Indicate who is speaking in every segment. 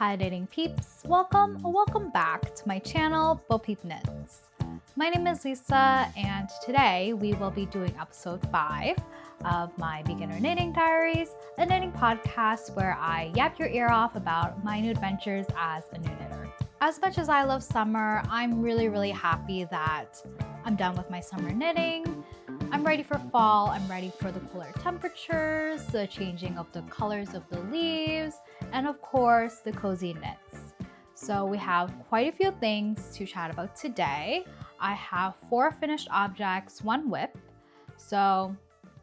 Speaker 1: Hi knitting peeps, welcome or welcome back to my channel bopeepknits. My name is Lisa and today we will be doing episode 5 of my beginner knitting diaries, a knitting podcast where I yap your ear off about my new adventures as a new knitter. As much as I love summer, I'm really happy that I'm done with my summer knitting. I'm ready for fall, I'm ready for the cooler temperatures, the changing of the colors of the leaves, and of course, the cozy knits. So we have quite a few things to chat about today. I have 4 finished objects, 1 whip. So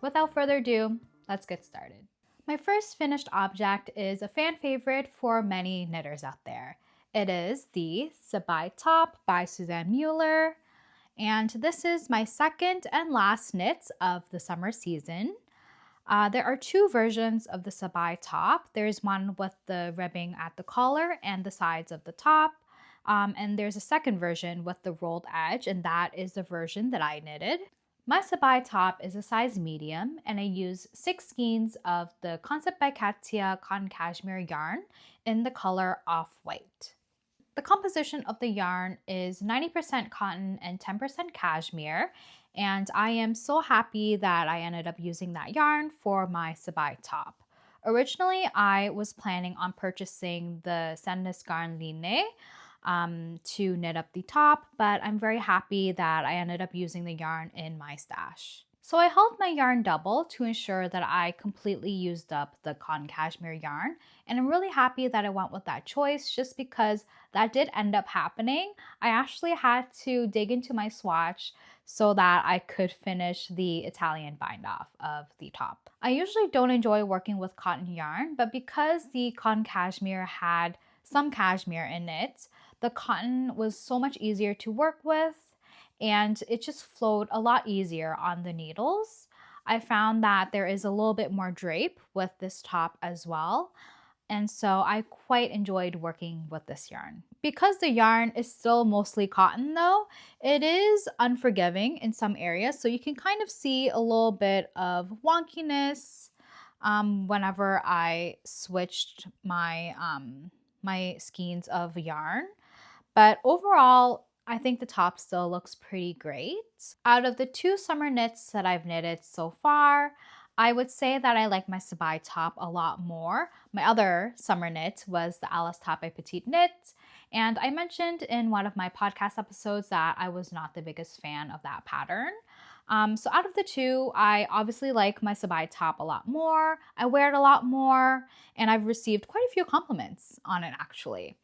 Speaker 1: without further ado, let's get started. My first finished object is a fan favorite for many knitters out there. It is the Sabai top by Suzanne Mueller. And this is my second and last knit of the summer season. There are 2 versions of the sabai top. There's one with the ribbing at the collar and the sides of the top. And there's a second version with the rolled edge, and that is the version that I knitted. My sabai top is a size medium, and I use 6 skeins of the Concept by Katia Cotton-Cashmere yarn in the color off-white. The composition of the yarn is 90% cotton and 10% cashmere, and I am so happy that I ended up using that yarn for my sabai top. Originally, I was planning on purchasing the Sandnes Garn Lilac to knit up the top, but I'm very happy that I ended up using the yarn in my stash. So I held my yarn double to ensure that I completely used up the Cotton-Cashmere yarn, and I'm really happy that I went with that choice just because that did end up happening. I actually had to dig into my swatch so that I could finish the Italian bind off of the top. I usually don't enjoy working with cotton yarn, but because the Cotton-Cashmere had some cashmere in it, the cotton was so much easier to work with, and it just flowed a lot easier on the needles. I found that there is a little bit more drape with this top as well, and so I quite enjoyed working with this yarn. Because the yarn is still mostly cotton though, it is unforgiving in some areas, so you can kind of see a little bit of wonkiness whenever I switched my, my skeins of yarn. But overall, I think the top still looks pretty great. Out of the 2 summer knits that I've knitted so far, I would say that I like my sabai top a lot more. My other summer knit was the Alice top by Petite Knit, and I mentioned in one of my podcast episodes that I was not the biggest fan of that pattern. So out of the 2, I obviously like my sabai top a lot more. I wear it a lot more, and I've received quite a few compliments on it actually.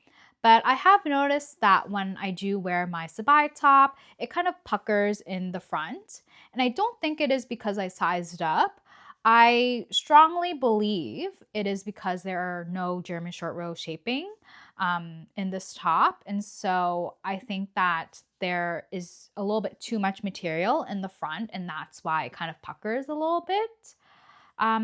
Speaker 1: But I have noticed that when I do wear my sabai top, it kind of puckers in the front. And I don't think it is because I sized up. I strongly believe it is because there are no German short row shaping in this top. And so I think that there is a little bit too much material in the front, and that's why it kind of puckers a little bit.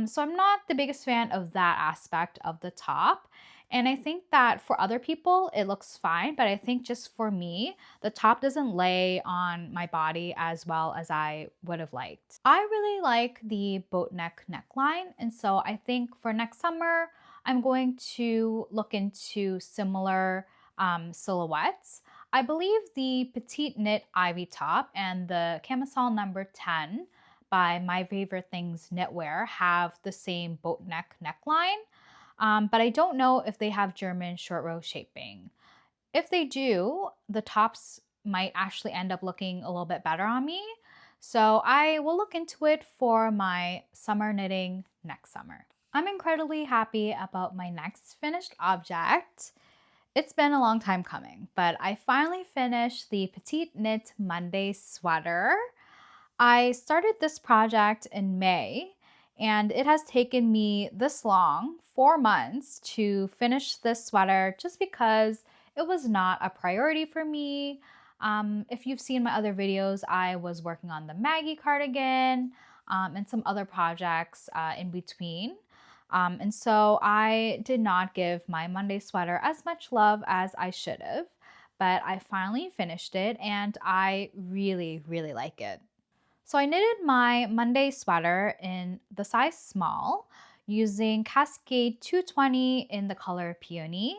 Speaker 1: So I'm not the biggest fan of that aspect of the top. And I think that for other people, it looks fine. But I think just for me, the top doesn't lay on my body as well as I would have liked. I really like the boat neck neckline. And so I think for next summer, I'm going to look into similar silhouettes. I believe the Petite Knit Ivy top and the camisole number 10 by My Favorite Things Knitwear have the same boat neck neckline. But I don't know if they have German short row shaping. If they do, the tops might actually end up looking a little bit better on me. So I will look into it for my summer knitting next summer. I'm incredibly happy about my next finished object. It's been a long time coming, but I finally finished the Petite Knit Monday sweater. I started this project in May, and it has taken me this long, 4 months, to finish this sweater just because it was not a priority for me. If you've seen my other videos, I was working on the Maggie cardigan and some other projects in between. And so I did not give my Monday sweater as much love as I should have, but I finally finished it and I really like it. So I knitted my Monday sweater in the size small using Cascade 220 in the color Peony.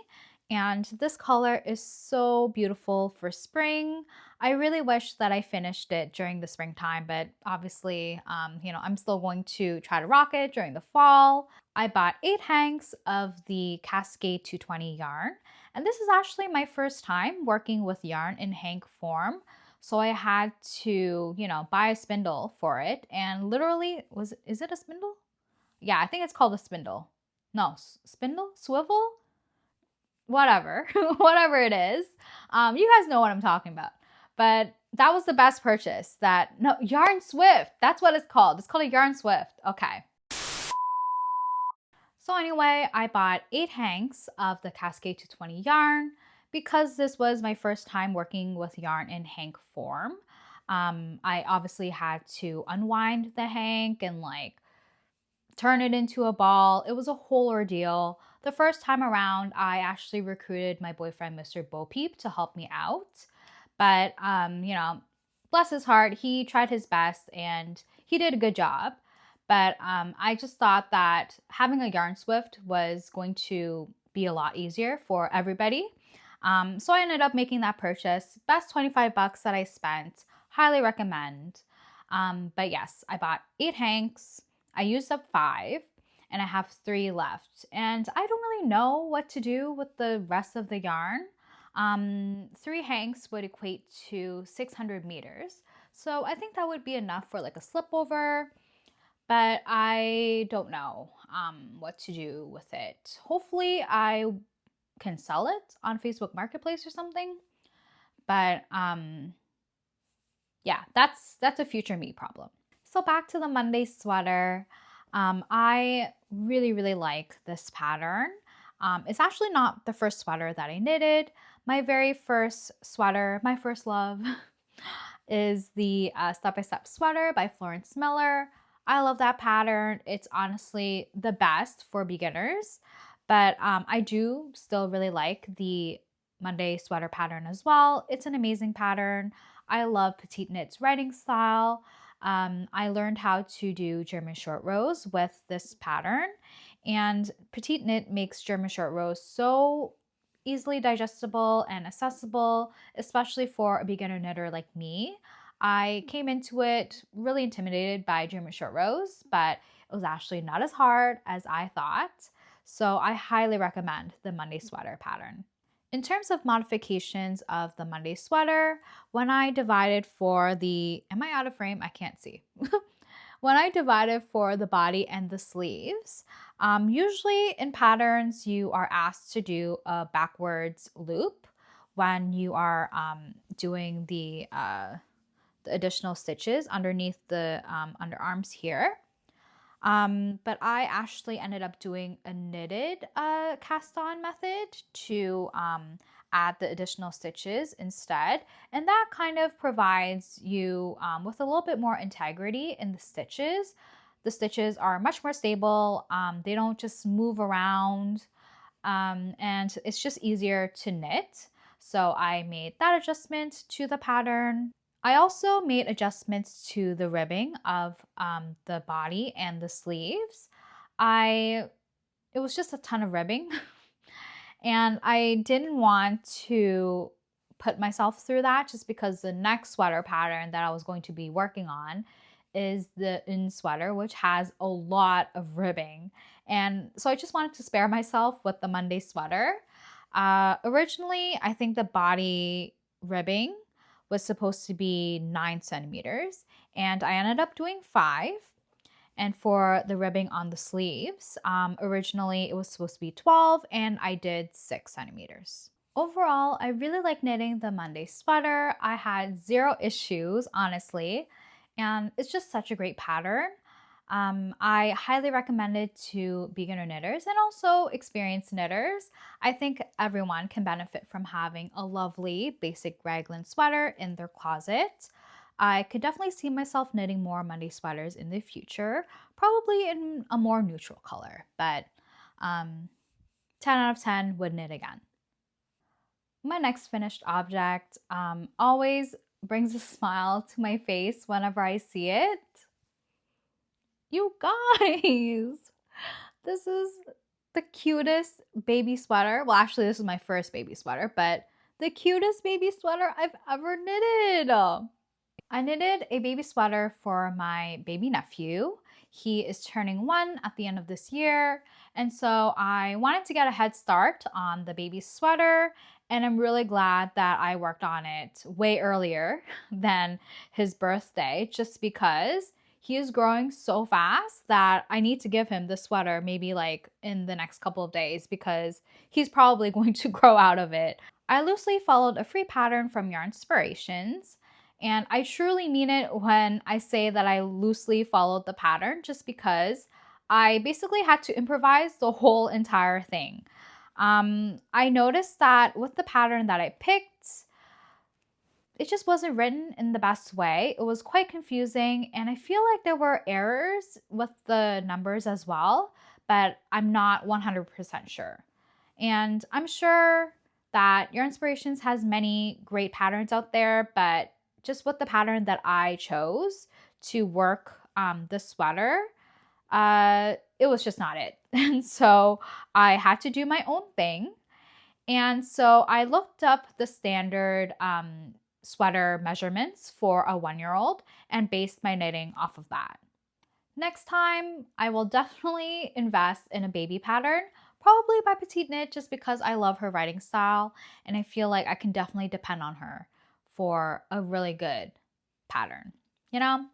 Speaker 1: And this color is so beautiful for spring. I really wish that I finished it during the springtime, but obviously, I'm still going to try to rock it during the fall. I bought 8 hanks of the Cascade 220 yarn, and this is actually my first time working with yarn in hank form. So I had to, buy a spindle for it, and literally, is it a spindle? Yeah, I think it's called a spindle. No, spindle? Swivel? Whatever, whatever it is. You guys know what I'm talking about. But that was the best purchase. No, Yarn Swift. That's what it's called. It's called a Yarn Swift. Okay. So anyway, I bought 8 hanks of the Cascade 220 yarn because this was my first time working with yarn in hank form. I obviously had to unwind the hank and turn it into a ball. It was a whole ordeal. The first time around, I actually recruited my boyfriend, Mr. Bopeep, to help me out. But, bless his heart, he tried his best and he did a good job. But I just thought that having a Yarn Swift was going to be a lot easier for everybody. So I ended up making that purchase. Best 25 bucks that I spent. Highly recommend. But yes, I bought 8 hanks. I used up 5 and I have 3 left. And I don't really know what to do with the rest of the yarn. 3 hanks would equate to 600 meters. So I think that would be enough for a slip over, but I don't know what to do with it. Hopefully I can sell it on Facebook Marketplace or something. But yeah, that's a future me problem. So back to the Monday sweater. I really, really like this pattern. It's actually not the first sweater that I knitted. My very first sweater, my first love, is the Step by Step sweater by Florence Miller. I love that pattern. It's honestly the best for beginners, but I do still really like the Monday sweater pattern as well. It's an amazing pattern. I love Petite Knits writing style. I learned how to do German short rows with this pattern, and Petite Knit makes German short rows so easily digestible and accessible, especially for a beginner knitter like me. I came into it really intimidated by German short rows, but it was actually not as hard as I thought. So I highly recommend the Monday sweater pattern. In terms of modifications of the Monday sweater, when I divided for am I out of frame? I can't see. When I divided for the body and the sleeves, usually in patterns, you are asked to do a backwards loop when you are doing the additional stitches underneath the underarms here. But I actually ended up doing a knitted cast on method to add the additional stitches instead. And that kind of provides you with a little bit more integrity in the stitches. The stitches are much more stable. They don't just move around, and it's just easier to knit. So I made that adjustment to the pattern. I also made adjustments to the ribbing of the body and the sleeves. It was just a ton of ribbing and I didn't want to put myself through that just because the next sweater pattern that I was going to be working on is the in sweater, which has a lot of ribbing. And so I just wanted to spare myself with the Monday sweater. Originally, I think the body ribbing was supposed to be 9 centimeters, and I ended up doing 5. And for the ribbing on the sleeves, originally it was supposed to be 12, and I did 6 centimeters. Overall, I really like knitting the Monday sweater. I had 0 issues, honestly, and it's just such a great pattern. I highly recommend it to beginner knitters and also experienced knitters. I think everyone can benefit from having a lovely basic raglan sweater in their closet. I could definitely see myself knitting more Monday sweaters in the future, probably in a more neutral color, but 10 out of 10 would knit again. My next finished object always brings a smile to my face whenever I see it. You guys, this is the cutest baby sweater. Well, actually, this is my first baby sweater, but the cutest baby sweater I've ever knitted. I knitted a baby sweater for my baby nephew. He is turning 1 at the end of this year, and so I wanted to get a head start on the baby sweater, and I'm really glad that I worked on it way earlier than his birthday, just because he is growing so fast that I need to give him the sweater maybe like in the next couple of days because he's probably going to grow out of it. I loosely followed a free pattern from Yarn Inspirations, and I truly mean it when I say that I loosely followed the pattern just because I basically had to improvise the whole entire thing. I noticed that with the pattern that I picked, it just wasn't written in the best way. It was quite confusing, and I feel like there were errors with the numbers as well, but I'm not 100% sure. And I'm sure that Your Inspirations has many great patterns out there, but just with the pattern that I chose to work the sweater, it was just not it. And so I had to do my own thing. And so I looked up the standard sweater measurements for a 1-year-old and based my knitting off of that. Next time, I will definitely invest in a baby pattern, probably by Petite Knit, just because I love her writing style and I feel like I can definitely depend on her for a really good pattern, you know?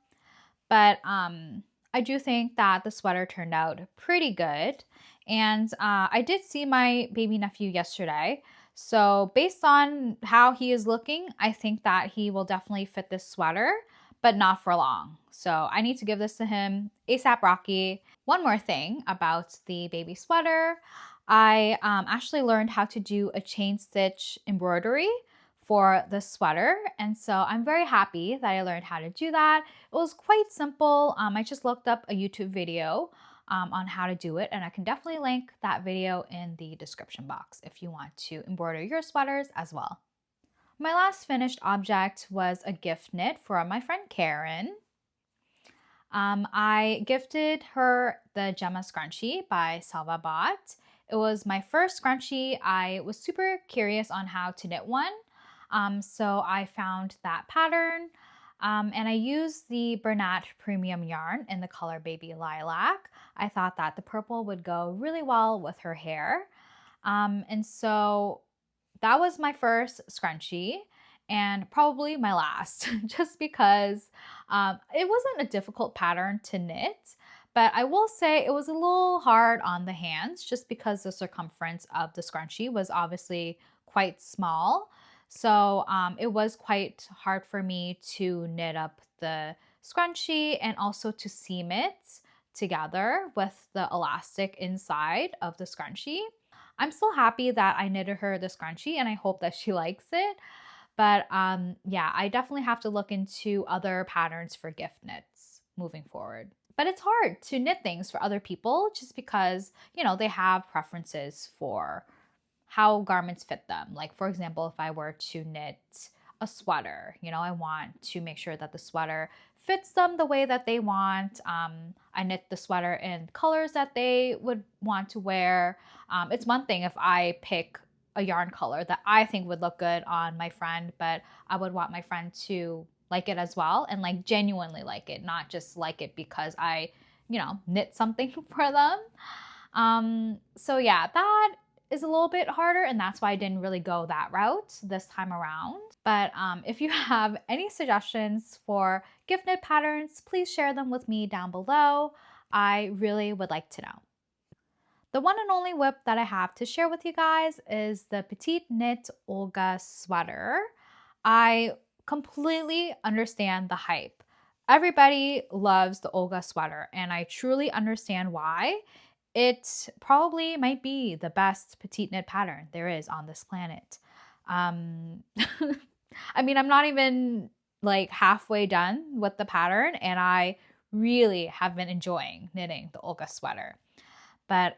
Speaker 1: But I do think that the sweater turned out pretty good. And I did see my baby nephew yesterday. So based on how he is looking, I think that he will definitely fit this sweater, but not for long. So I need to give this to him ASAP Rocky. One more thing about the baby sweater, I actually learned how to do a chain stitch embroidery for the sweater, and so I'm very happy that I learned how to do that. It was quite simple. I just looked up a YouTube video on how to do it, and I can definitely link that video in the description box if you want to embroider your sweaters as well. My last finished object was a gift knit for my friend Karen. I gifted her the Gemma scrunchie by Salva Bot. It was my first scrunchie. I was super curious on how to knit one. So I found that pattern and I used the Bernat premium yarn in the color Baby Lilac. I thought that the purple would go really well with her hair. And so that was my first scrunchie and probably my last just because it wasn't a difficult pattern to knit. But I will say it was a little hard on the hands just because the circumference of the scrunchie was obviously quite small. So it was quite hard for me to knit up the scrunchie and also to seam it together with the elastic inside of the scrunchie. I'm still happy that I knitted her the scrunchie and I hope that she likes it. But yeah, I definitely have to look into other patterns for gift knits moving forward. But it's hard to knit things for other people just because, you know, they have preferences for how garments fit them. Like, for example, if I were to knit a sweater, you know, I want to make sure that the sweater fits them the way that they want. I knit the sweater in colors that they would want to wear. It's one thing if I pick a yarn color that I think would look good on my friend, but I would want my friend to like it as well and like genuinely like it, not just like it because I, you know, knit something for them. So yeah, that is a little bit harder and that's why I didn't really go that route this time around. But if you have any suggestions for gift knit patterns, please share them with me down below. I really would like to know. The one and only whip that I have to share with you guys is the Petite Knit Olga sweater. I completely understand the hype. Everybody loves the Olga sweater and I truly understand why. It probably might be the best petite knit pattern there is on this planet. I mean, I'm not even like halfway done with the pattern and I really have been enjoying knitting the Olga sweater. But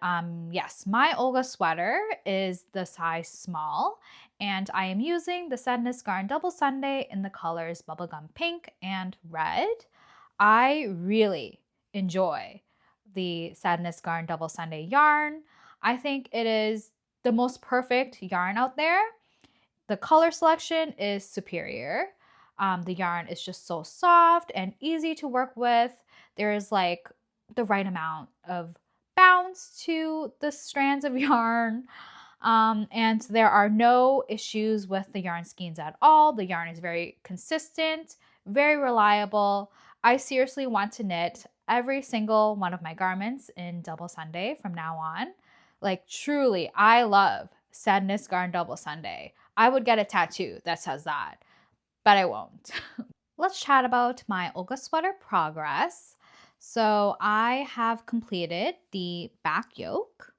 Speaker 1: yes, my Olga sweater is the size small and I am using the Sandnes Garn Double Sunday in the colors Bubblegum Pink and Red. I really enjoy the Sandnes Garn Double Sunday yarn. I think it is the most perfect yarn out there. The color selection is superior. The yarn is just so soft and easy to work with. There is like the right amount of bounce to the strands of yarn. And there are no issues with the yarn skeins at all. The yarn is very consistent, very reliable. I seriously want to knit every single one of my garments in double Sunday from now on. Like truly, I love Sandnes Garn double Sunday. I would get a tattoo that says that, but I won't. Let's chat about my Olga sweater progress. So I have completed the back yoke,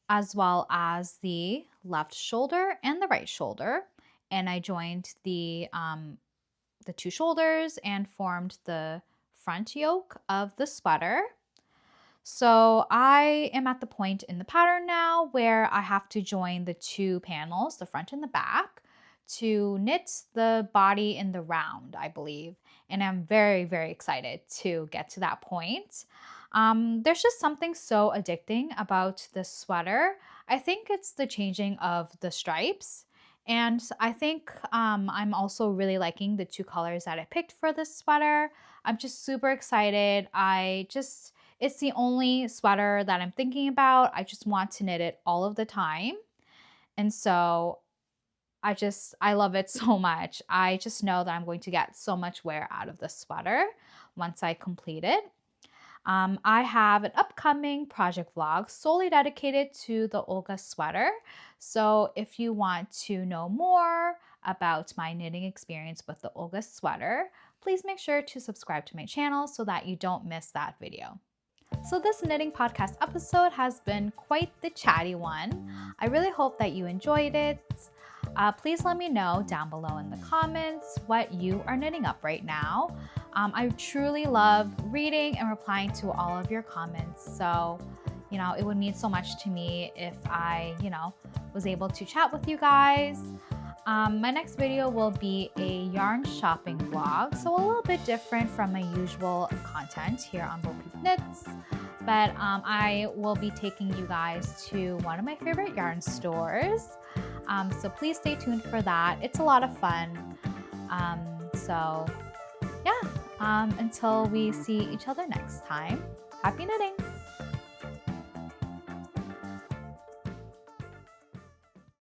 Speaker 1: as well as the left shoulder and the right shoulder. And I joined the two shoulders and formed the front yoke of the sweater. So I am at the point in the pattern now where I have to join the two panels, the front and the back, to knit the body in the round, I believe. And I'm very, very excited to get to that point. There's just something so addicting about this sweater. I think it's the changing of the stripes. And I think I'm also really liking the two colors that I picked for this sweater. I'm just super excited. It's the only sweater that I'm thinking about. I just want to knit it all of the time. And so I love it so much. I just know that I'm going to get so much wear out of this sweater once I complete it. I have an upcoming project vlog solely dedicated to the Olga sweater. So if you want to know more about my knitting experience with the Olga sweater, please make sure to subscribe to my channel so that you don't miss that video. So this knitting podcast episode has been quite the chatty one. I really hope that you enjoyed it. Please let me know down below in the comments what you are knitting up right now. I truly love reading and replying to all of your comments. So, it would mean so much to me if I, was able to chat with you guys. My next video will be a yarn shopping vlog, so a little bit different from my usual content here on bopeepknits. But I will be taking you guys to one of my favorite yarn stores. So please stay tuned for that. It's a lot of fun. Until we see each other next time, happy knitting!